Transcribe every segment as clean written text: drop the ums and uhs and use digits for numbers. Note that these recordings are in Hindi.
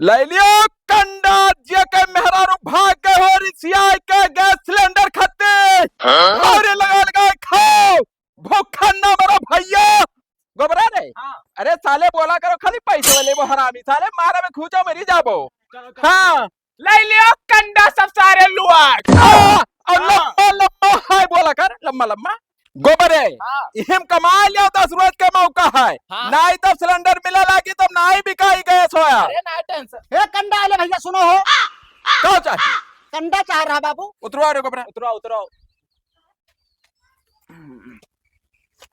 ले लियो कंडा जे के मेहरारू भाग के हो रिसिया के गैस सिलेंडर खत्ते और लगा लगा खाओ भूखा ना मरो भैया गोबरा रे। हाँ। अरे साले बोला करो खाली पैसे वाले वो हरामी साले मारे में खूंचो मरी जाबो। हाँ ले लियो कंडा सब सारे लुआट। और लम्बा लम्बा है बोला कर लम्बा लम्बा गोबरे इहम कमा लिया 10 रोज के मौका है। हाँ। ना ही तब सिलेंडर मिला लागी तब ना ही बिकाई गैस होया। अरे ना टेंशन। ए कंडा आले भैया सुनो हो, क्या चाहिए कंडा चाह रहा बाबू। उतरवा रे गोबरा उतरो उतरो।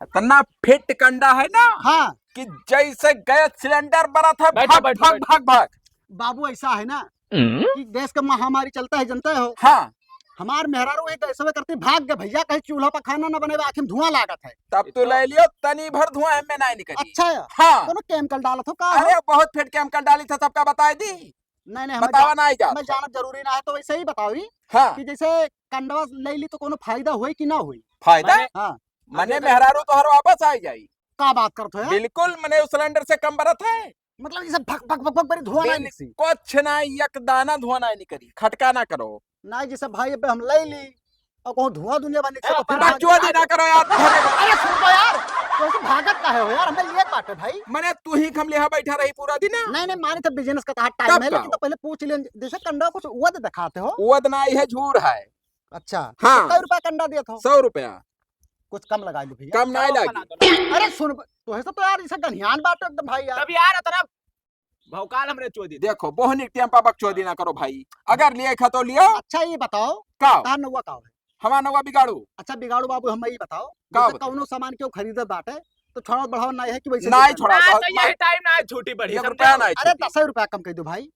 इतना फिट कंडा है ना हाँ कि जैसे गैस सिलेंडर बना था बैठो, भाग बैठो, भाग बैठो। भाग भाग। बाबू ऐसा है ना कि गैस का महामारी चलता है जनते हो। हाँ हमार मेहरारू एक ऐसे करते भाग गए भैया कहीं चूल्हा पर खाना न बने आखिर धुआं लागत है। तब तो ले लियो तनी भर धुआं में नहीं निकली। अच्छा है हाँ कोनो केमिकल डालत हो का? अरे बहुत फिट केमिकल डाली था सबका बताई दी नहीं नहीं हमें बतावा नहीं जा। हमें जानत जरूरी ना है तो वैसे ही बताओ हाँ कि जैसे कंडवा ले ली तो कोनो फायदा हुई कि ना हुई? फायदा हाँ मने मेहरारू तो हर वापस आ जाई। का बात करते हो? बिल्कुल मने उस सिलेंडर से कम बरत है। मतलब जैसे भक भक भक भक बड़ी धुआं नहीं निकसी। कुछ नहीं एक दाना धुआं नहीं निकली खटका ना करो। नहीं जैसे भाई अब हम ले ली और कहूं धुआं दुनिया बनी से तो फिर बकचोदी ना करो यार। अरे सुन तो यार तो ऐसे भागत का है हो यार, हमें ये बात है भाई। मने तू ही खम लिहा बैठा रही पूरा दिन। नहीं नहीं माने तो बिजनेस का तहां कब टाइम है का? लेकिन तो पहले पूछ ले जैसे कंडा कुछ वद दिखाते हो। वद नहीं है झूर है। अच्छा हाँ। तो कई रुपया कंडा दिया था? 100 रुपया कुछ कम लगा लो भैया। कम नहीं लगी। अरे सुन तो ऐसा तो यार इसे गनियान बात है एकदम भाई यार। तब यार तेरा भौकाल हमरे चोदी। देखो बोहनी टेम्पा बकचोदी ना करो भाई। अगर लिए खा तो लियो अच्छा ये बताओ का कहां नौवा का है? हमारा नवा बिगाड़ू। अच्छा बिगाड़ू बाबू हमें ये बताओ का जैसे बताओ? कौनो सामान क्यों खरीदे बाटे तो थोड़ा बढ़ावा नहीं है कि वैसे नहीं देते छोड़ा ना बहुत तो यही टाइम ना है झूठी बड़ी। एक रुपया नहीं हैं? अरे छूटी। 10 रुपया कम कर दो भाई।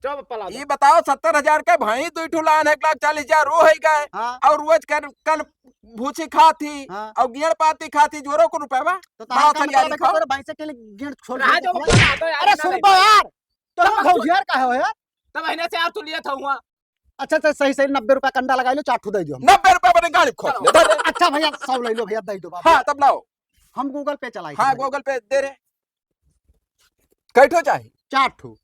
चुप पला ये बताओ 70,000 के भाई 2 ठुलान 1,40,000 रो है गए हाँ और रोज कन भूसी खाती हाँ और गियर पाती खाती जोरो को रुपया बा तो बड़ा तार का थलियारी मतलब खाओ। है भाई से के लिए गिर छोड़ रहा जो दो। बता दो यार। अरे सुन तो यार तो हम खौजियार का है यार। तब महीने से यार तू लिया था हुआ। अच्छा अच्छा सही सही 90 रुपया कंडा लगा लो 4 ठू दे दो हम। 90 रुपया बने गाड़ी खोल ले दे दे। अच्छा भैया 100 ले लो भैया दे दो बाबू। हाँ तब लाओ। हम गूगल पे चलाई हाँ गूगल पे दे रहे कैठो चाहिए 4 ठू।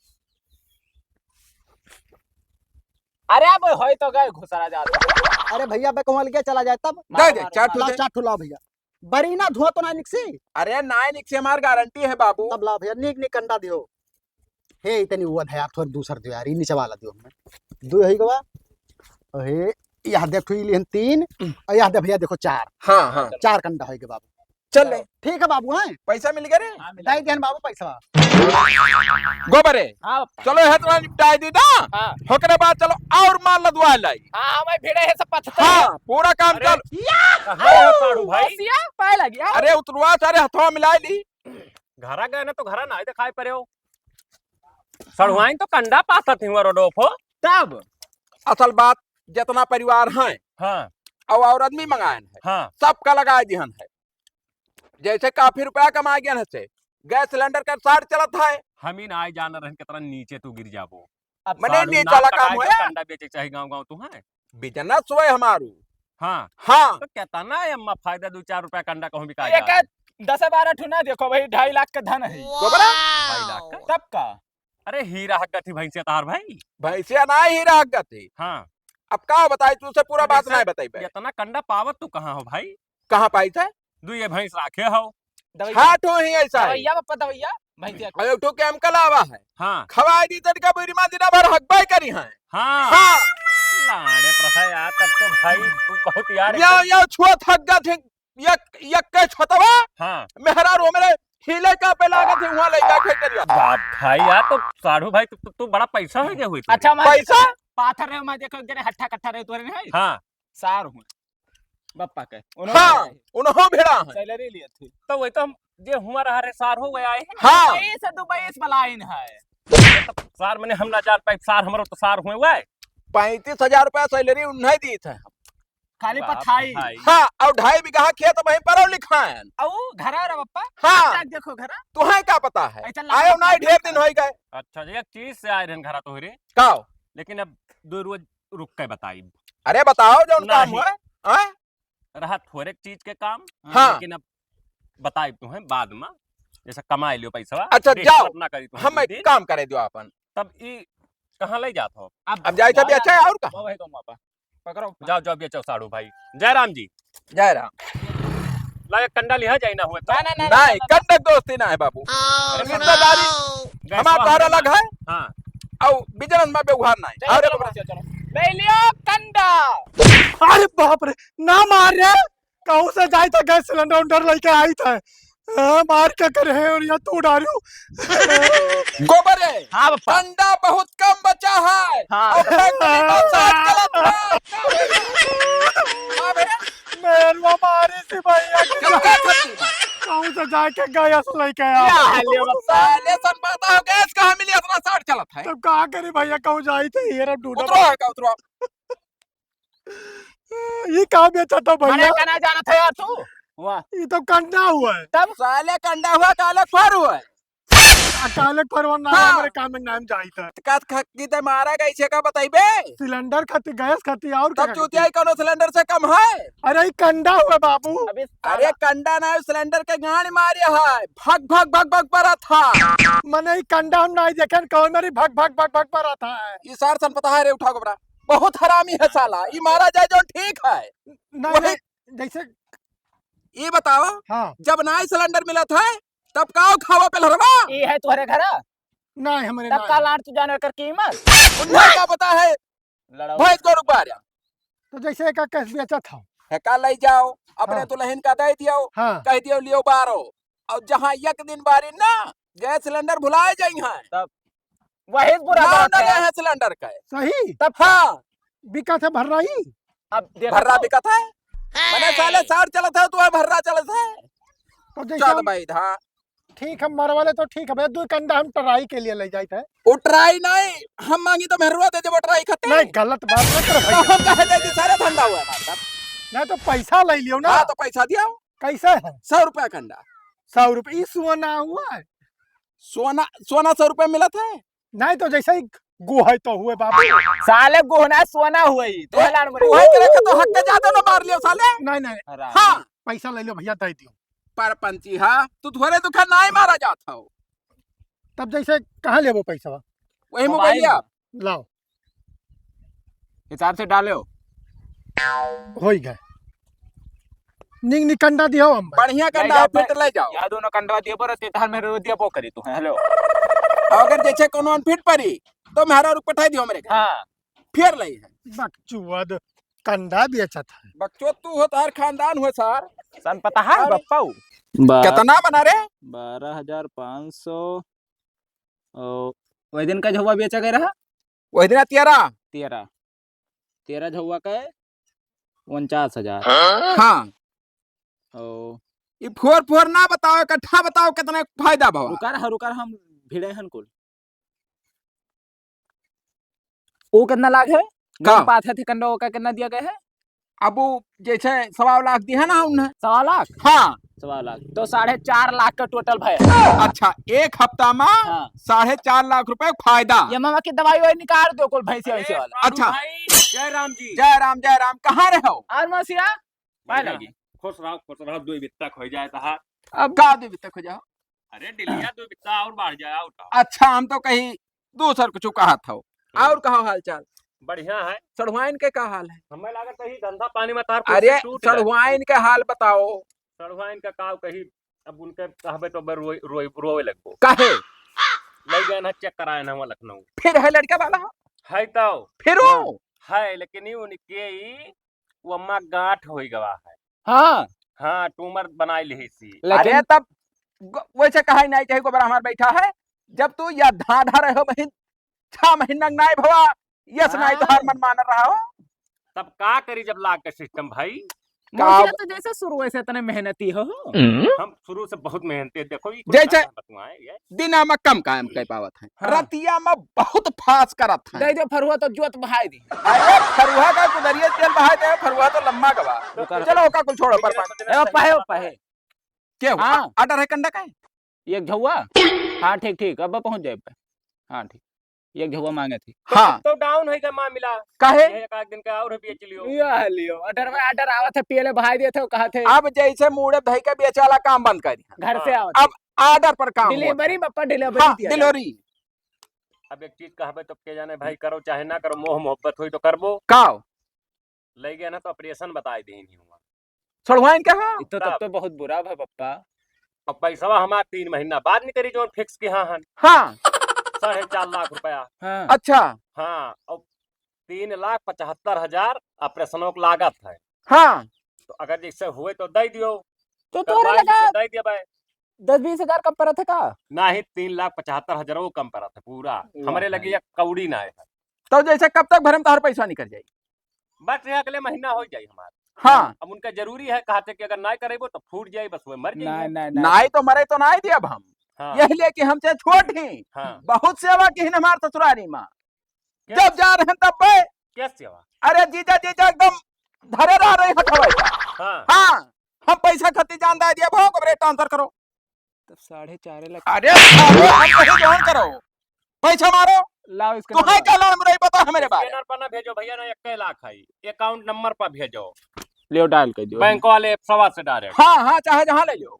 अरे अब होय तो गए घुसरा जाता। अरे भैया बे कहूं लगे चला जाए तब दे दे 4 ठो लाओ दे। 4 ठू लाओ भैया। बड़ी ना धुआं तो ना निकसी अरे नाय निक से हमार गारंटी है बाबू। तब लाओ भैया नीक नीक कंडा दियो। हे इतनी वो है यार थोड़ा दूसर दियो यार ये नीचे वाला दियो हमें दो है गवा। हे यहां देख ठू लिहन 3 और यहां दे भैया देखो 4 हाँ हाँ 4 कंडा है के बाबू। चल ले ठीक है बाबू हैं पैसा मिल गया रे दे देन बाबू पैसा। गोबरे हाँ चलो है तो निपटाई दी ना हाँ होकरे बाद चलो और माल लदवा लाई। हाँ मैं भिड़े है सब पत्थर। हाँ पूरा काम अरे, चल। साड़ू भाई पाए लगी यार। अरे उतरवा सारे हथवा मिलाई ली। घरा गए ना तो घरा ना दिखाई पड़े हो सड़ुआइन तो कंडा पासा थी रोडोफो तब असल बात जितना परिवार है हाँ और आदमी मंगायन है हाँ सबका लगा दिहन है। जैसे काफी रुपया कमा गया है से गैस सिलेंडर का 60 चलत है। हम ही ना आए जाना रहन के तरह नीचे तू गिर जाबो अब मने साड़ू नीचे नाक वाला काम कटाए है। तो कंडा बेचे चाहे गांव तू है बिजनेस हुए हमारू। हाँ हाँ तो कहता ना अम्मा फायदा 2-4 रुपया कंडा कहूं बिका एक 10-12 ठुना देखो भाई 2.5 लाख का धन है गोबरा 2 लाख का तब का। अरे हीरा हक थी भैंसिया तार भाई भैंसिया ना ही रह गती। हाँ अब का बताई तू से पूरा बात जैसे नहीं बताई बे। इतना कंडा पावत तू कहाँ हो भाई कहाँ पाई थे 2 ये भैंस राखे हो दवैया हाँ तो ही ऐसा है। दवैया बापा दवैया भैंसिया और एक ठो केमिकल आवा है हाँ खवाई दी तड़का बुरी मां दिना भर हकबाई करी है। हाँ हाँ लाड़े प्रथा यार तब तो भाई तू बहुत यार या छुआ थक गए थे एक के छतवा हाँ मेहरा रो मेरे हिले का पे लागत है वहां ले जाके करिया। बाप भाई यार तो साढ़ू भाई तू बड़ा पैसा हो गया हुई तू। अच्छा मैं पैसा पाथर रहे मैं देखो जरे हट्ठा कट्ठा रहे तोरे नहीं हाँ सार हूं बप्पा के हाँ उन्हों भिड़ा है। सैलरी लिए थी तो वही तो हम जे हुआ रहा रे सार हो गए आए हैं हाँ 22 22 बलाइन है। सार मैंने हम ना जान पाए सार हमारो तो सार हुए हुए 35,000 रुपया सैलरी उन्हें दी थे। खाली बाप पथाई भाई। हाँ और 2.5 बीघा खेत वहीं पर लिखा है। औ घरा रे बप्पा हाँ जाके देखो घरा तुम्हें क्या पता है ऐसा लगा आयो ना ढेर दिन हो गए। अच्छा जी एक चीज से आए रहन घरा तो रे काओ लेकिन अब 2 रोज रुक के बताई अरे बताओ जो काम नहीं। हुआ है। रहा थोड़े चीज के काम हाँ। लेकिन अब बताई तू है बाद में जैसे कमाई लियो पैसा अच्छा, डिस्टर्ब जाओ। ना करी तू हम एक काम करे दो अपन तब ई कहाँ ले जात हो? अब जाए था बेचा और का वही तो मापा पकड़ो जाओ जाओ बेचो साड़ू भाई। जयराम जी जय राम। ला एक कंडा लिहा जाए ना हुए तो। नहीं कंडक दोस्ती ना है बाबू, रिश्तेदारी हमारा तार अलग है हाँ और बिजनेस में व्यवहार नहीं। अरे बाबा, ले लियो कंडा। अरे बाप रे, ना मार रे, कहूँ से जाए था गैस सिलेंडर उंडर लेके आई था। मार क्या करे है और यहाँ तू डालू। गोबर है हाँ पप्पा। कंडा बहुत कम बचा है हाँ। और फैक्ट्री में साथ गलत है। अबे, मेरवा मारे से भैया क्या करती है? कहूँ से जाके गैस लेके आया। क्या लियो पप्पा। साले सन पता हो गैस कहाँ मिली इतना साठ चलत है। तब कहा करे भैया, कहूँ जाई थे ये रब ढूंढा। उतरो है का उतरो। ये कहाँ बेचा था मैंने भैया? कहना जाना था यार तू। वाह ये तो कंडा हुआ है। तब साले कंडा हुआ काले फर हुआ है। अकाले परवाना हाँ। हमारे काम में नाम जाई था। कत खक्की ते मारा कैसे का बताइबे। सिलेंडर खाती गैस खाती और क्या तब खाती? चूतिया कोनो सिलेंडर से कम है। अरे ये कंडा हुआ बाबू। अभी अरे कंडा ना सिलेंडर के गाड़ी मारिया है, भग भग भग भग पड़ा था। मैंने ये कंडा हम नहीं देखे, कौन मेरी भग भग भग भग पर आता है। ये सार सन पता है रे, उठा गोबरा बहुत हरामी है साला। ये मारा जाए जो ठीक है। नहीं वही- नहीं, जैसे ये बताओ हाँ जब नया सिलेंडर मिला था तब काओ खावा पे लड़वा ये है तुम्हारे घर। नहीं हमारे तब नहीं। का लाट तू जाने कर कीमत उन्हें क्या पता है। लड़ाओ। भैंस को रुपया तो जैसे एक कैस बेचा था। है का ले जाओ अपने हाँ। दुल्हन का दे दियो, हाँ कह दियो लियो बारो और जहाँ एक दिन बारी ना गैस सिलेंडर भुलाए जाई हैं वही बुरा ना बात ना है। है सिलेंडर का। सही तब हाँ बिका था भर रही। अब देखो भर्रा तो। बिकत है। मैंने साले साठ चलत है तू भर्रा चलत है। तो जैसे चल हम- भाई हाँ ठीक हम मर वाले तो ठीक है भैया, दो कंडा हम टराई के लिए ले जाए थे। उतराई नहीं हम मांगी तो मेहरुआ दे जब उतराई खते नहीं गलत बात ना कर तो भैया। हम कहे दे दी सारे धंधा हुआ है हमारे साथ। नहीं तो पैसा ले लियो ना। हाँ तो पैसा दिया कैसे है? 100 रुपया कंडा। 100 रुपये ई सुना हुआ है। सोना सोना 100 रुपया मिला था। नहीं तो जैसे ही गो है तो हुए बाबू। साले गोहना सोना हुई तो लाड़ मरे। वही करे के तो हक के ज्यादा ना मार लियो साले। नहीं नहीं हाँ पैसा ले लो भैया, दे दियो। परपंची हाँ तू थोड़े दुखा ना ही मारा जाता हो। तब जैसे कहाँ ले वो पैसा? वही मोबाइल लिया लाओ हिसाब से डालो। हो ही गए। निक निक कंडा दियो हम। बढ़िया कंडा जाओ, फिट ले जाओ। या दोनों कंडवा दिए पर तेताल में रो दिया पो करी तू। हेलो अगर जैसे कोनो अनफिट परी तो मेहरा रुक पठाई दियो मेरे घर हाँ फिर ले है। बकचुआद कंडा भी अच्छा था। बच्चों तू हो तार खानदान हो सार। सन पता है अरे। बप्पा कितना बना रे? 12,500 और वही दिन का झुआ बेचा गया रहा वही दिन 13 13 झुआ का है 49,000 हाँ और ये फोर फोर ना बताओ इकट्ठा बताओ कितना फायदा भवा। रुका हम भिड़े हन कुल वो कितना लाख है का? पाथे थे कंडा वो का कितना दिया गया है अब वो जैसे 1.25 लाख दी है ना उन्हें। 1.25 लाख हाँ 1.25 लाख तो 4.5 लाख का टोटल भाई। अच्छा एक हफ्ता में हाँ 4.5 लाख रुपए फायदा। ये मामा की दवाई वाई निकाल दो कुल भैंसी वैसे वाला। अच्छा। जय राम जी जय राम कहाँ रहे हो? और मौसिया पाए लगी खुश रहो दो बित्ता खो जाए तहा। अब गा दे तक हो जाओ। अरे डिलिया दो बित्ता और बढ़ जाए उठा। अच्छा हम तो कहीं दूसर कुछ कहा था। और कहा हाल चाल? बढ़िया है। सड़ुआइन के का हाल है? हमें लगा कहीं धंधा पानी में तार अरे सड़ुआइन के हाल बताओ। सड़वाइन का काव कहीं अब उनके कहबे तो बर रोए लगबो काहे? ले गए ना चेक कराए ना वहाँ लखनऊ फिर है लड़का वाला है तो फिर है लेकिन ये उनके ही वो अम्मा गांठ हो गवा है। हाँ हाँ ट्यूमर बनाई ली सी। अरे तब वैसे कहा नहीं चाहिए गोबर हमारा बैठा है जब तू या धाधा रहे हो बहन 6 महीना नहीं भवा यस नहीं तो हर मन मान रहा हो। तब का करी जब लाग के सिस्टम भाई। मौसिया तो जैसे शुरू से इतने मेहनती हो। हम शुरू से बहुत मेहनती है, देखो ये जैसे बतुआए ये दिना में कम काम कर पावत है। हाँ। रतिया में बहुत फास करत है। दे दे फरुआ तो जोत बहाई दी। अरे फरुआ का कुदरिया तेल बहा दे फरुआ तो लम्बा गवा। चलो ओका कुल छोड़ो पर पहे पहे क्या हाँ। आर्डर है कंडा का एक झुआ। हाँ ठीक अब पहुंच जाए पे। हाँ ठीक एक झुआ मांगे थी। हाँ तो डाउन है माँ मिला काहे? एक आध दिन का और बेच लियो। यह लियो ऑर्डर आवा थे पहले बहाई दिए थे कहा थे अब जैसे मुड़े भाई का बेचाला काम बंद कर दिया। घर से आओ अब आर्डर पर काम डिलीवरी बप्पा हाँ डिलीवरी डिलीवरी अब एक चीज कहबे तो के जाने भाई करो चाहे ना करो मोह मोहब्बत हुई तो करबो काओ ले गया ना तो ऑपरेशन बताई दी नहीं हुआ छोड़वाइन के हाँ तो तब तो बहुत बुरा भा पप्पा। अब पैसा हमार 3 महीना बाद नहीं करी जो फिक्स की हाँ हन हाँ 4.5 लाख रुपया। हाँ अच्छा हाँ और 3,75,000 ऑपरेशनों की लागत है। हाँ तो अगर जैसे हुए तो दे दियो तो तोरे करवाई लगा तो दे दिया भाई 10-20 हजार कम पड़ा था का? ना ही 3,75,000 वो कम पड़ा था पूरा हमारे लगे एक कौड़ी ना है। तो जैसे कब तक भरम तार पैसा निकल जाए? बस ये अगले महीना हो जाए हमारा। हाँ अब उनका जरूरी है कहते कि अगर ना करेबो तो फूट जाए बस वो मर नहीं जाए। नहीं नाई तो मरे तो नाई दिया अब हम हाँ यही लेके हमसे छोट ही हाँ बहुत सेवा की हमार ससुरारी माँ जब जा रहे हैं तब बे क्या सेवा। अरे जीजा जीजा एकदम धरे रह रहे हटवाई हाँ हाँ हम पैसा खती जान दे दिया भाव को ट्रांसफर करो। तब 4.5 लाख। अरे सालो, हम कहीं जोन करो पैसा मारो लाओ इसका तुम्हें क्या लान मुराई पता है मेरे बारे स्कैनर पर ना भेजो भैया ना 1 लाख है अकाउंट नंबर पर भेजो लियो डाल कर दियो। बैंक वाले सवा से डायरेक्ट। हाँ हाँ चाहे जहाँ ले लो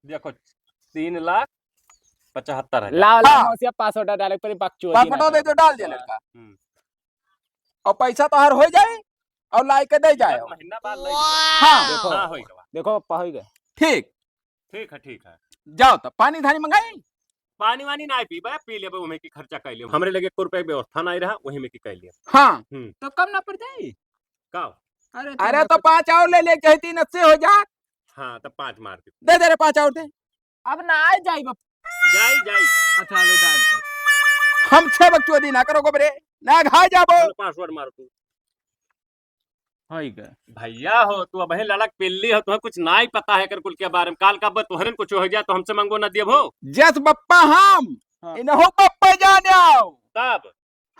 देखो 3,75,000। लाओ हाँ। लाओ मौसिया पासवर्ड डाल पर बकचोदी ना पासपोर्ट दे करो। दो डाल दे लड़का हम्म। और पैसा तो हर हो जाए और लाई के दे जाए। एक महीना बाद ले हाँ देखो हाँ होइगा। देखो पप्पा हो गए। ठीक ठीक है जाओ तब पानी धानी मंगाई। पानी वानी ना पीबे पी लेबे उमे की खर्चा कर लियो हमरे लगे 1 रुपए की व्यवस्था नहीं रहा वही में की कर लियो। हाँ तो कम ना पड़ जाए। का अरे तो 5 और ले ले कहे 3 80 हो जा हाँ तब 5 मार दे दे दे रे 5 और दे अब ना आ जाए जाई जाई अच्छा लो डाल कर। हम 6 बकचोदी ना करो गोबरे ना घा जाबो। चलो पासवर्ड मार तू हो गए भैया हो तू अब लड़क पिल्ली हो तुम्हें कुछ ना ही पता है कर कुल के बारे में काल का तुहरे कुछ हो जाए तो हमसे मांगो ना दियो हो जस बप्पा हम हाँ। इनहो बप्पा जाने आओ। तब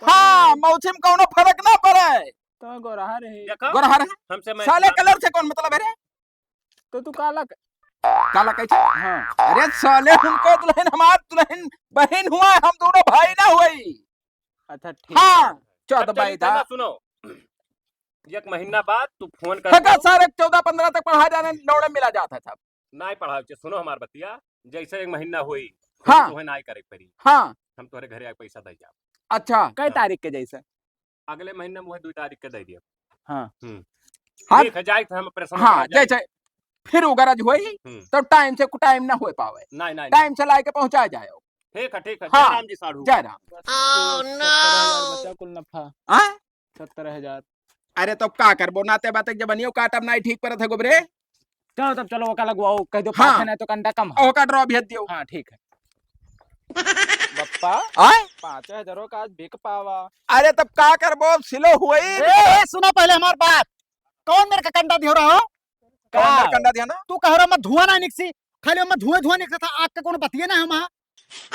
हाँ मौसम कौनो फर्क ना पड़े तो गोरहा रहे देखो गोरहर है हमसे मैं साले कलर से कौन मतलब है रे तो तू काला काला कैसे? हाँ अरे साले हमको दुल्हन हमार दुल्हन बहन हुआ हम दोनों भाई ना हुई। अच्छा ठीक। हाँ अब 14 चलिए भाई था पहला सुनो 1 महीना बाद तू फोन कर ठगा सारे 14-15 तक पढ़ा जाने लौड़े मिला जाता था। ना ही पढ़ाओ सुनो हमार बतिया जैसे 1 महीना हुई हाँ। तुम्हें ना ही करे पड़ी हाँ हम तोहरे घरे आके पैसा दे जाओ। अच्छा कई तारीख के जैसे? अगले महीने मुझे 2 तारीख के दे दियो। हाँ हाँ ठीक है जाए हम ऑपरेशन हाँ जैसे फिर उगरज हुई हम्म। तो टाइम से टाइम ना हो पावे नहीं नहीं टाइम से लाके पहुंचा जाए। ठीक है हाँ। जय राम जी साढ़ू जय राम। 70,000 बचा कुल नफा हाँ? 70,000। अरे तो का करबो नाते बाते जब बनियो काटब नहीं ठीक पर थे गोबरे चलो तब चलो वो का लगवाओ कह दो हाँ। 5 है तो कंडा कम है। ओ का ड्रॉ भेज दियो। हाँ ठीक है बप्पा आए 5,000 का आज बिक पावा। अरे तब का करबो सिलो हुई सुनो पहले हमारी बात। कौन मेरे का कंडा दियो रहा हो? कौन कंडा दिया ना तू कह रहा मैं धुआं ना निकसी खाली मैं धुआं निकसा था आग का कौन बतिए ना हम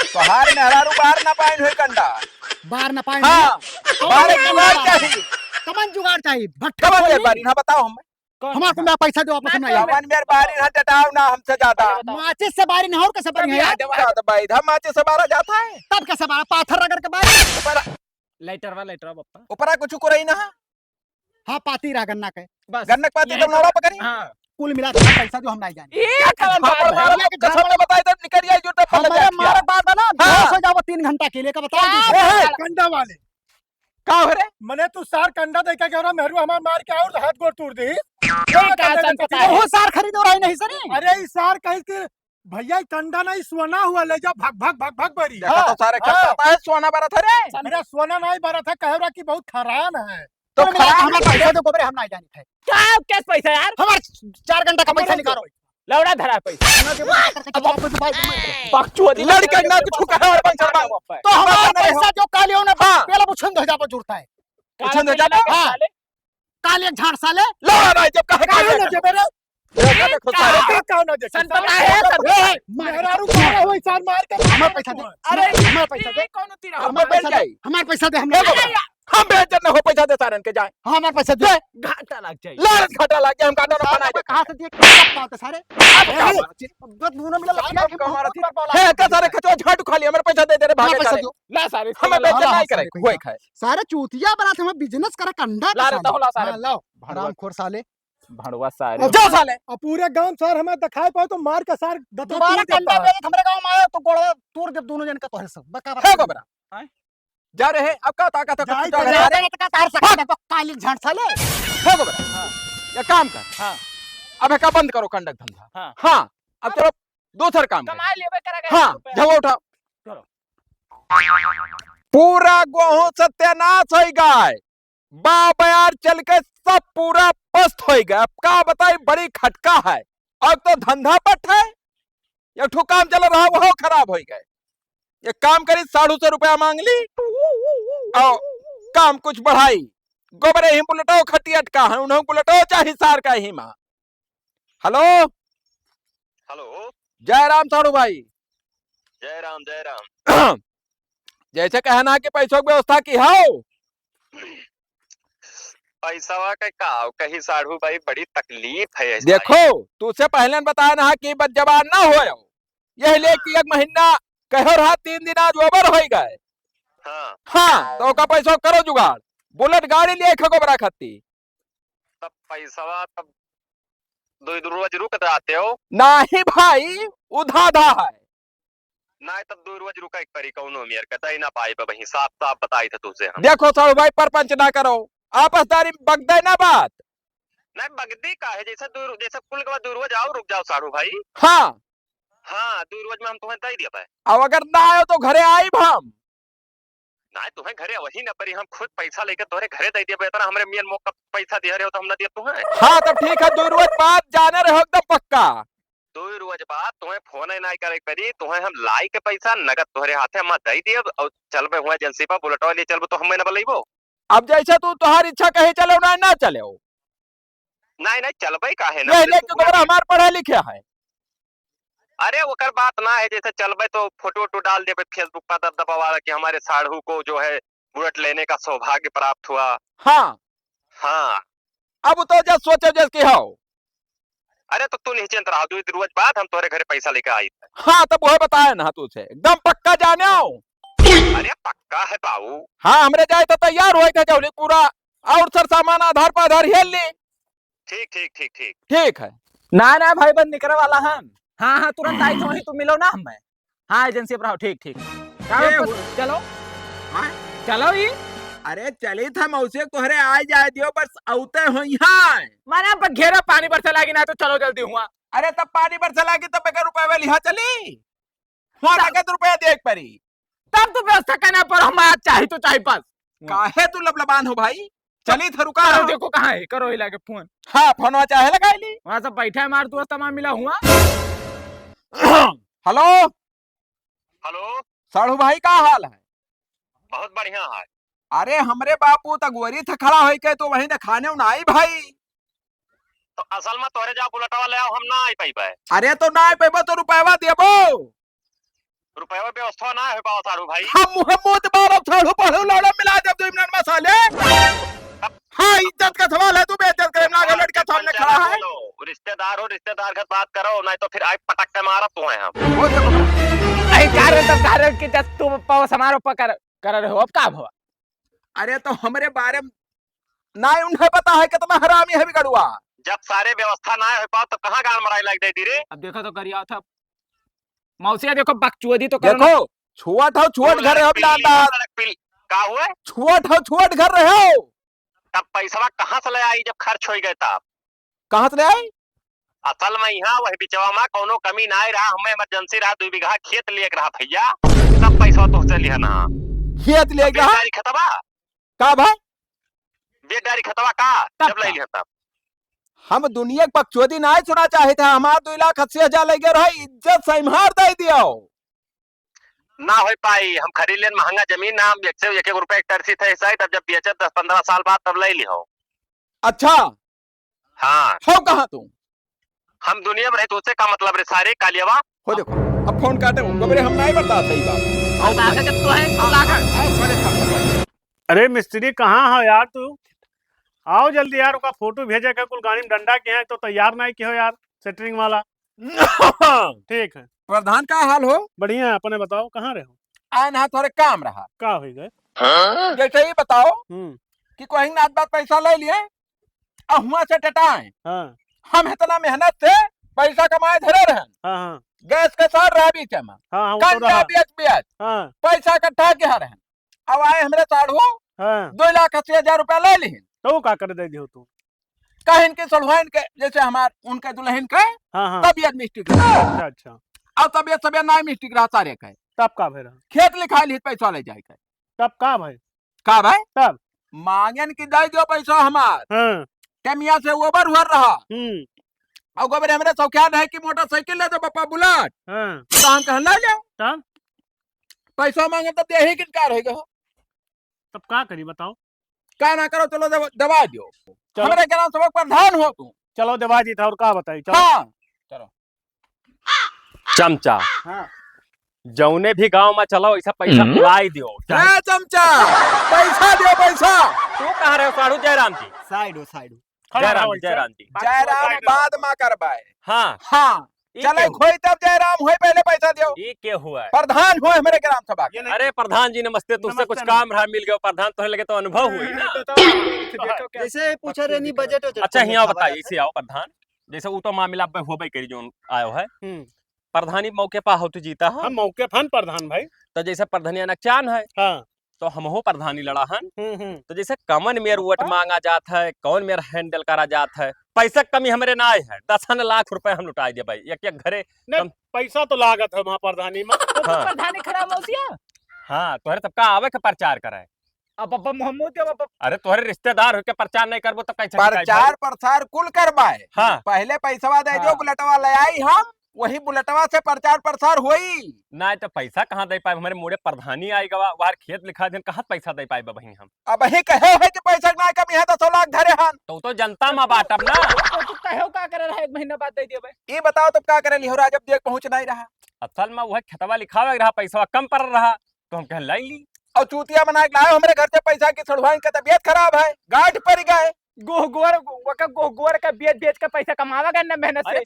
तोहार मेहरारू बाहर ना पाइन हुई कंडा। बाहर ना पाए। हाँ बाहर जुगाड़ चाहिए कमन जुगाड़ चाहिए भट्टा कमन मेरे बारी ना बताओ हम हमारे को मैं पैसा दो वापस नहीं आया। कमन मेरे बारी ना टटाओ ना हमसे ज्यादा माचिस से बारी नहीं और कैसे बनी है यार? ज्यादा भाई धम माचे से बारा जाता है तब कैसे बारा पाथर रगड़ के बारी लाइटर बप्पा ऊपरा कुछ को रही ना हाँ पाती रहा गन्ना के बस गन्नक पाती तो नौड़ा पकड़ी हाँ कुल मिला के पैसा जो हम नहीं जाने ये कलम थप्पड़ मारो कसम ने बताई तो निकल जाए जो टप्पड़ लग हमारे मारे जाए। बात है ना हाँ। 200 जाओ 3 घंटा के लिए का बताओ क्या? जी। कंडा वाले का हो रे मने तू सार कंडा देखे के रहा मेहरू हमार मार के और हाथ गोड़ तोड़ दी का संपता है। वो सार खरीदो रही नहीं सर अरे ई सार कहीं के भैया ई कंडा नहीं सोना हुआ ले जा भाग भाग भाग भाग बरी देखा तो सारे करता है सोना बारा था रे अरे सोना नहीं बरा था कह रहा कि बहुत खरान है तो हमारे पैसा दो गोबरे हम नहीं जाने थे क्या कैस पैसा यार हमारे 4 घंटा का पैसा निकालो लौड़ा धरा पैसा अब वापस भाई बकचोदी लड़के ना कुछ कहे और पैसा मांगो तो हमारा पैसा जो काले हो ना हाँ। पहले मुछन हो जापो जुड़ता है उछन दे जाता हाँ। काले झाड़ साले लड़ा भाई जब कहे काहे न का जे मेरे देखो सारे का का न जे संपता है सर। मेहरारू मारा हुई सार मार के हमारा पैसा दे अरे हमारा पैसा दे कौन तीरा हम बैठ जाए हमारा पैसा दे हम बेचन न हो पैसा दे सारन के जाए हमारा पैसा दे घाटा लग जाए। लालच घाटा लग गया हम काटा ना बनाए कहां से दिए क्या पाते सारे अब बस दोनों मिला लग का हमारा थी है का सारे खचवा झाटू खा लिया मेरे पैसा दे दे रे भागे पैसा सारे दो ला सारे हमें बेचन ला नहीं सारे करे कोई कोई खाए सारे चूतिया बना थे हम बिजनेस करे कंडा ला रे तो ला सारे हां लाओ हराम खोर साले भड़वा सारे जा साले और पूरे गांव सर हमें दिखाई पाओ तो मार के सर दोबारा कंडा मेरे हमरे गांव में आयो तो गोड़ तोड़ दे दोनों जन का तोहरे सब बका है गोबरा जा रहे अब का ताकत जाई है तो अरे का तार सकता तो काली झंड साले है गोबरा ये काम कर हाँ अब का बंद करो कंडक धंधा हाँ हाँ अब चलो दूसरा काम करो। कमाई लेबे करेगा हाँ जगह उठाओ चलो। पूरा गेहूं सत्यानाश हो गाय बाप यार चल के सब पूरा पस्त हो गया अब का बताई बड़ी खटका है अब तो धंधा पट है ये ठो काम चल रहा वो खराब हो गए ये काम करी 150 रुपया मांग ली और काम कुछ बढ़ाई गोबरे ही बुलटो खटियट का है उन्होंने बुलटो चाहे सार का ही माँ हेलो हेलो जय राम साड़ू भाई जय राम जैसे कहना कि पैसों की व्यवस्था की हो पैसा का कहीं साढ़ू भाई बड़ी तकलीफ है ऐसा देखो तुझसे पहले बताया ना कि जवान ना हो यह ले कि एक महीना कहो रहा 3 दिन आज ओवर हो गए हाँ हाँ तो का पैसा करो जुगाड़ बुलेट गाड़ी लिए खगोबरा खत्ती तब पैसा तब 2 रोज रुक जाते हो नहीं भाई उधाधा है ना तब 2 रोज रुका एक परी कौनो मेयर कहता ही ना पाई वही साफ साफ बताई थे तुझसे हम देखो साड़ू भाई परपंच ना करो आपसदारी बगदे ना बात नहीं बगदी का है जैसे जैसे कुल के बाद 2 रोज आओ रुक जाओ साढ़ू भाई हाँ हाँ 2 रोज में हम तुम्हें दे दिया पाए अब अगर ना आयो तो घरे आई हम ना तुम्हें घरे वही ना परी हम खुद पैसा लेकर तुम्हारे घरे दे दिया बेहतर हमरे मियन मौका पैसा दे रहे हो तो हम ना दिया तुम्हें हाँ तब ठीक है 2 रोज बाद जाने रहो एकदम पक्का 2 रोज बाद तुम्हें फोन नहीं करे परी तुम्हें हम लाई के पैसा नगद तुम्हारे हाथे हम दे दिए और चलबे हुए एजेंसी पर बुलेटो लिए चलबे तो हमें ना बलैबो अब जैसे तू तुम्हारी इच्छा कहीं चले ना चले नहीं नहीं चलबे काहे ना ये लेके गोबरा हमार पढ़ा लिखे है अरे ओकर बात ना है जैसे चलबे तो फोटो वोटो डाल देबे फेसबुक पर दबदबा वाला कि हमारे साढ़ू को जो है बुलेट लेने का सौभाग्य प्राप्त हुआ हाँ हाँ अब तो जब सोचे जैसे हो अरे तो तू निश्चिंत रहा 2 रोज बाद हम तुम्हारे घरे पैसा लेके आई हाँ तब वह बताया ना तुझे एकदम पक्का जाने आओ अरे पक्का है बाबू हाँ हमरे जाए तो तैयार हो गए पूरा और सर सामान आधार पर आधार हेल ली ठीक ठीक ठीक ठीक ठीक है ना ना भाई बंद निकले वाला हम हाँ हाँ तुरंत आई तो तुम मिलो ना हमें हाँ एजेंसी पर आओ ठीक ठीक चलो चलो ये अरे चली था मौसे तोहरे आ जाए दियो बस औते हो यहाँ माने अब घेरा पानी बरसा लागी ना तो चलो जल्दी हुआ अरे तब पानी बरसा लागी तब बगैर रुपए वाली यहाँ चली वहाँ नगद रुपया देख परी तब तो व्यवस्था करना पर हम आज चाहे तो चाहे पास काहे तू लबलबान हो भाई चली था रुका करो देखो कहाँ है करो हिला के फोन हाँ फोन चाहे लगा ली वहां सब बैठा है हमारे दोस्त तमाम मिला हुआ हेलो हेलो साढ़ू भाई का हाल है बहुत बढ़िया है अरे हमरे बापू तगोरी था खड़ा हो के तो वहीं खाने आई भाई तो असल में तोहरे जा बुलेटवा ले आओ हम ना आई पाई पाए अरे तो ना पेबो तो रुपया देबो रुपया व्यवस्था ना है पाओ सारू भाई हम मुहम्मद बारह साढ़ू पढ़ो लड़ो मिला जब 2 मिनट में साले हाँ इज्जत का सवाल है तू बेइज्जत करे ना लड़का सामने खड़ा है रिश्तेदार हो रिश्तेदार के बात करो नहीं तो फिर आई पटक के मारा तू है हम वो देखो अरे कार्य तो कार्य की जब तुम पाओ समारोह पकड़ कर रहे हो अब का हुआ अरे तो हमारे बारे में ना उन्हें पता है कितना हरामी है बिगड़ुआ जब सारे व्यवस्था ना हो पाओ तो कहाँ गान मराई लग दे रे अब देखो तो करिया था मौसिया देखो बकचुदी तो करो देखो छुआट हो छुआट घर हो बिलाता का हुआ छुआट घर रहे हो तब पैसा कहाँ से ले आई जब खर्च हो गए तब कहाँ से ले आई असल में यहाँ वही बिचवा में कोनो कमी ना रहा हमें इमरजेंसी रहा 2 बीघा खेत लिए रहा भैया तब पैसा तो से लिया ना खेत ले गया बेदारी खतबा का भाई बेदारी खतबा का जब ले लिया तब हम दुनिया के पक्षोदी ना सुना चाहे थे हमार 2,80,000 लगे रहे इज्जत सैमार दे दियो ना हो पाई हम खरीद लेन महंगा जमीन ना हम 101 रुपए हेक्टेयर सी थे ऐसा तब जब बेचे 10-15 साल बाद तब ले लियो अच्छा हाँ हो कहाँ तू हम दुनिया में रहे तो उससे का मतलब रे सारे कालियावा हो देखो अब फोन काटे गोबरे हम नहीं बता सही बात अरे मिस्त्री कहाँ है यार तू आओ जल्दी यार उसका फोटो भेजे के कुल गाड़ी में डंडा के हैं तो तैयार नहीं के हो यार सेटरिंग वाला ठीक है प्रधान का हाल हो बढ़िया है अपने बताओ कहाँ रहे हो आन हाथ थोड़े काम रहा का हो गए जैसे ही बताओ कि कोई नाथ बात पैसा ले लिए अहुआ से टटाए हाँ हम इतना मेहनत से पैसा कमाए धरे रहन हाँ हाँ गैस के साथ रह बीच में हाँ वो तो कंडा रहा। बेच हाँ पैसा इकट्ठा के रहन अब आए हमरे साढ़ू हाँ 2,80,000 रुपया ले लिहिन तो वो का कर दे दियो तू। कहिन के सलवाइन के जैसे हमार उनके दुल्हन के हाँ हाँ तबियत मिस्टेक रहा अच्छा अच्छा अब तबियत सब ना मिस्टेक रहा सारे के तब का भाई रहा खेत लिखा ली पैसा ले जाए के तब का भाई का भाई तब मांगन की दे दो पैसा हमार हाँ केमिया से ओवर हुआ रहा हम्म और गोबर हमरे शौकियान है कि मोटरसाइकिल ले दो पापा बुलेट हाँ तो हम कहन ले जाओ तब पैसा मांगे तो दे ही किनकार है हो तब का करी बताओ। का ना करो चलो दबा दो चलो हमरे के नाम सबक प्रधान हो तू चलो देवा जी था और का बताई चलो। हाँ चमचा हाँ जौने भी गांव में चलो ऐसा पैसा उड़ाई दियो। ए चमचा पैसा दो पैसा तू कहाँ रहे हो साढ़ू जयराम जी? साइड साइड खड़ा रहो जयराम ऐसे। जी जयराम बाद में करवाए हाँ हाँ ई चले के- खोई तब जयराम होई पहले पैसा दियो ये क्या हुआ है? प्रधान हो हमारे ग्राम सभा के ये नहीं अरे प्रधान जी नमस्ते, तुझसे नमस्ते, कुछ काम रहा मिल गया प्रधान, तो लगे तो अनुभव हुई ना। देखो क्या जैसे पूछा रहनी बजट हो अच्छा यहाँ बताइए इसे आओ प्रधान, जैसे वो तो मामला अब हो करी जो आयो है प्रधानी मौके पर हो तो जीता है हम मौके फन प्रधान भाई। तो जैसे प्रधानी नकचान है हाँ तो हम हो प्रधानी लड़ा हन हम्म। तो जैसे कमन मेर वोट मांगा जात है कौन मेर हैंडल करा जात है पैसा कमी हमारे ना है 10 लाख रुपए हम लुटाई दे भाई एक एक घरे पैसा तो लागत है वहाँ प्रधानी में। हाँ प्रधानी खड़ा मौसिया हाँ तोहरे सबका आवे के प्रचार करे। अब अब्बा मोहम्मद अब अरे तोहरे रिश्तेदार हो के प्रचार नहीं करबो तो कैसे प्रचार प्रसार कुल करवाए हाँ पहले पैसा दे दो हाँ। बुलेटवा ले आई हम वही बुलेटवा से प्रचार प्रसार हुई ना तो पैसा कहाँ दे पाए हमारे मोड़े प्रधानी आई गवा वार खेत लिखा दिन कहाँ पैसा दे पाए बही हम अब ही कहे है कि पैसा ना कमी है 10 लाख धरे हन तो जनता में बाटब ना। तो तू कहो का करे रहा 1 महीना बाद दे दियो भाई। ये बताओ तब क्या करे लिहोरा जब देख पहुंच नहीं रहा असल में वह खेतवा लिखावे रहा पैसा कम पड़ रहा तो हम कह लाई ली और चूतिया बना के लाए हमारे घर से पैसा की सड़वाइन का तबियत खराब है गांठ पड़ गए गोहगोर का बेच के पैसा कमावेगा ना मेहनत से।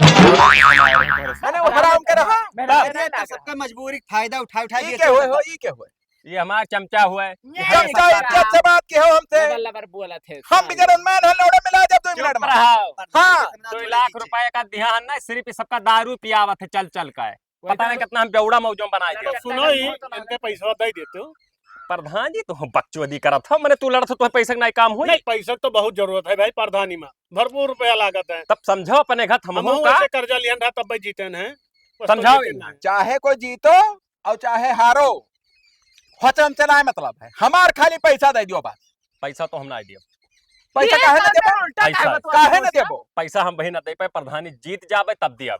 मैंने वो हराम के रहा मेहनत से ना सबका मजबूरी फायदा उठा उठा ये क्या हुए हो ये क्या हुए ये हमारा चमचा हुआ है चमचा इज्जत से बात की हो हमसे लबर बोला थे हम भी जन्मैन है लौड़े मिला जब 2 मिनट चुप में रहो। हाँ 2 लाख रुपए का ध्यान ना सिर्फ सबका दारू पियावत है चल चल का है पता नहीं कितना हम बेवड़ा मौजों बनाए थे। सुनो ही इनके पैसा दे देते हो। प्रधान जी तो हम बकचोदी करा था मैंने तू लड़ा था तो पैसा नहीं काम हुई नहीं पैसा तो बहुत जरूरत है भाई प्रधानी में भरपूर रुपया लागत है। तब समझो अपने घर हम हम का ऐसे कर्जा लिया था तब भाई जीते हैं समझाओ चाहे कोई जीतो और चाहे हारो वचन चलाए मतलब है हमार खाली पैसा दे दियो बस पैसा तो हम ना दियो पैसा काहे न देबो पैसा काहे न देबो पैसा हम बही न दे पाए प्रधानी जीत जावे तब दिया।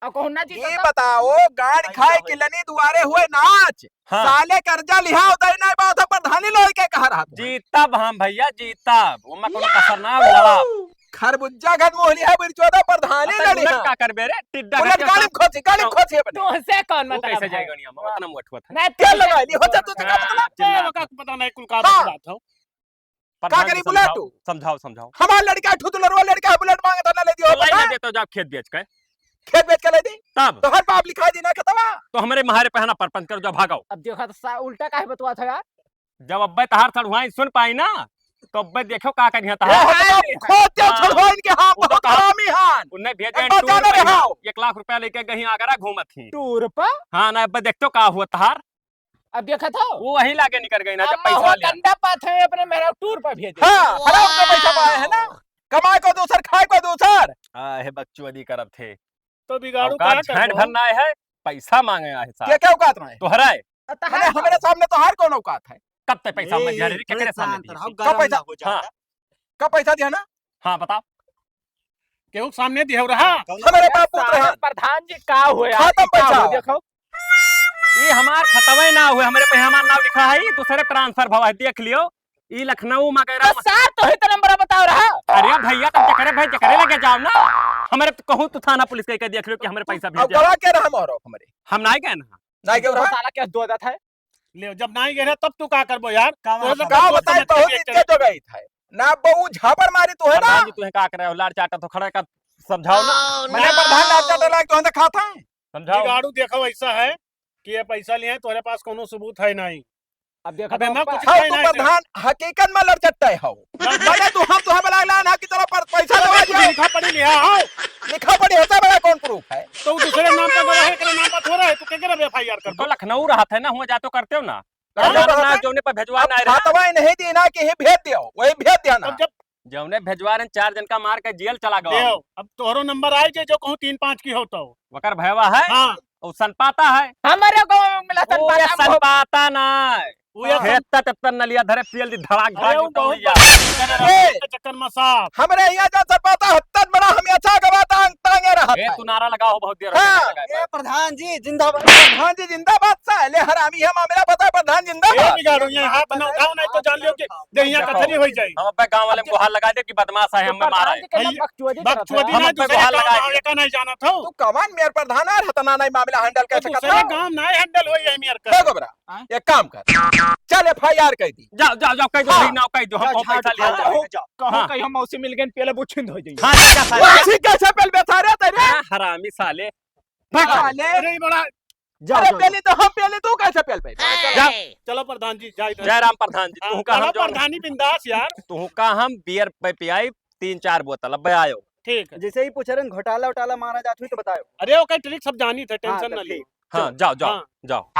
और कहना जी ये बताओ गाड़ खाए किलनी दुआरे हुए नाच हाँ साले कर्जा लिहा उदय नहीं बात प्रधानी लोग के कह रहा था जीतब हम भैया जीतब वो मैं कोनो कसर ना लड़ा खरबुज्जा घन मोहली है बिर 14 प्रधानी लड़ी बुलेट है का करबे रे टिड्डा बुलेट गाड़ी खोची है बने तो से कौन वो मतलब कैसे है? जाएगा नहीं हम इतना मोट हुआ था नहीं क्या लगा ली हो जा तुझे का मतलब चिल्ला का पता नहीं कुल का हाँ। बात हो। का करी बुलेट समझाओ समझाओ हमार लड़का ठुतलरवा लड़का बुलेट मांगे तो ना ले दियो लाई पता ना दे तो जाओ खेत बेच के खेत बेच के ले दी तब तो हर बाप लिखा दी ना खतवा तो हमारे महारे पहना परपंच कर जो भागाओ। अब देखा तो उल्टा काहे बतवा था यार। जब अब्बे तहार सड़ुआई सुन पाई ना तो अब्बे देखो का करिया ये तहार खोद दे हाँ। छोड़ो इनके हाथ वो तो बहुत कहा- हरामी हान उन्हें भेजे अब बचाने टूर पे रहो। 1 लाख रुपया लेके कहीं आगरा घूमत थी। टूर पर हाँ ना अब्बे देखतो का हुआ तहार अब देखा था वो वही लागे निकल गई ना जब अम्मा पैसा हुआ लिया। गंदा पाथ है अपने मेरा टूर पर भेजे। हाँ हराम का पैसा पाए है ना कमाए को दूसर खाए को दूसर आहे बकचोदी करत थे तो बिगाड़ू औकात का झांट भरना है पैसा मांगे आहे क्या साहब क्या औकात रहा है तोहरा है मैंने हमारे सामने तो हर कौन औकात है कब तक पैसा मैं घर के करे सामने दी थी? कब पैसा हाँ कब पैसा दिया ना हाँ बताओ केहू सामने दिया रहा। हमारे बाप पुत्र साहब हैं प्रधान जी का हुए खत्म पैसा। देखो ये हमार खतवे ना हुए हमारे पे हमार नाम लिखा है ये दूसरे ट्रांसफर भवा है, देख लियो ये लखनऊ मगैरा तो सार तो है तो नंबर बताओ रहा। अरे भैया तुम चकरे भाई चकरे लगे जाओ ना हमारे तो कहूँ तो थाना पुलिस के देख लो कि हमारे पैसा अब भेज गवा के रहा मोरो हमारे हम नहीं गए ना नहीं के रहा साला क्या दो देता है। ले जब नहीं गए तब तू का करबो यार। गाँव बताए बहुत इज्जत हो गई था ना बहू झापड़ मारी तो है ना प्रधान जी तुम्हें का करे हो लाड़ चाटा तो खड़ा कर समझाओ ना मैंने प्रधान लाल चाटे लाग तो हम खाता है समझाओ बिगाड़ू देखो ऐसा है कि ये पैसा लिए तुम्हारे पास कोनो सबूत है नहीं अब देखो अबे मैं तो कुछ हाँ कहीं तू नहीं प्रधान हकीकत में लड़चट्टे हो मैंने तू हम तुम्हें बला लाना की तरह पर पैसा दवा कुछ दिया लिखा पढ़ी लिया आओ लिखा पढ़ी होता बड़ा कौन प्रूफ है तो दूसरे नाम पर गवाह के नाम पर थोड़ा है तू क्या कर एफआईआर कर तो दो लखनऊ रहा था ना हुआ जातो करते हो ना लखनऊ जाना रहा ना था? जौने पर भेजवा अब ना रहे खातवा नहीं देना कि ही भेज दियो वही भेज दिया ना अब जब जौने भेजवा रहे 4 जन का मार के जेल चला गया देव अब तोहरो नंबर आई जे जो कहूं 3-5 की हो तो वकर भयवा है हाँ और सनपाता है हमारे गांव में मिला ओ ये था सनपाता ना वो ये खेता तब नलिया धरे पियल दी धड़ाक अरे वो धड़ाक बहुत उठौलिया के चक्कर में साहब हमरे यहाँ जो सरपाता हत्तन बड़ा हमें अच्छा गवाता टांगे रहा ए था तू नारा लगाओ बहुत देर हाँ, हो गई। प्रधान जी जिंदाबाद प्रधान जी जिंदाबाद साले हरामी है मामला पता है प्रधान ए जिंदाबाद बिगाड़ू ये हाथ ना उठाओ नहीं तो जान लियो कि दहिया कचरी हो जाए हम अपने गांव वाले में गुहार लगा दे कि बदमाश है हमें मारा है बकचोदी हम ना अपने दूसरे गुहार गांव लगाएंगे। में का नहीं जाना था तू कमान मेयर प्रधान है हतना नहीं मामला हैंडल कैसे दूसरे करता गांव ना हैंडल होई है मेयर है का गोबरा एक काम कर चल एफआईआर कर दी जाओ जाओ जाओ कह दो हाँ। भाई नाव कह दो हम पैसा लिया जाओ कहो हाँ। कहीं हम मौसी मिल गए पहले बुछिंद हो जाइए हां क्या साले वासी कैसे पेल बेचारे तेरे हाँ, हरामी साले साले अरे ये बड़ा अरे पेली तो हम पेली तू कैसे पेल पे जा चलो प्रधान जी जाए जय राम प्रधान जी तू का हम जो प्रधानी बिंदास यार तू का हम बियर पे पियाई 3-4 बोतल अब आयो ठीक है जैसे ही पूछ रहे घोटाला उटाला मारा जात हुई तो बताओ अरे वो कई ट्रिक सब जानी थे टेंशन तो ना लियो हां जाओ जाओ हाँ। जाओ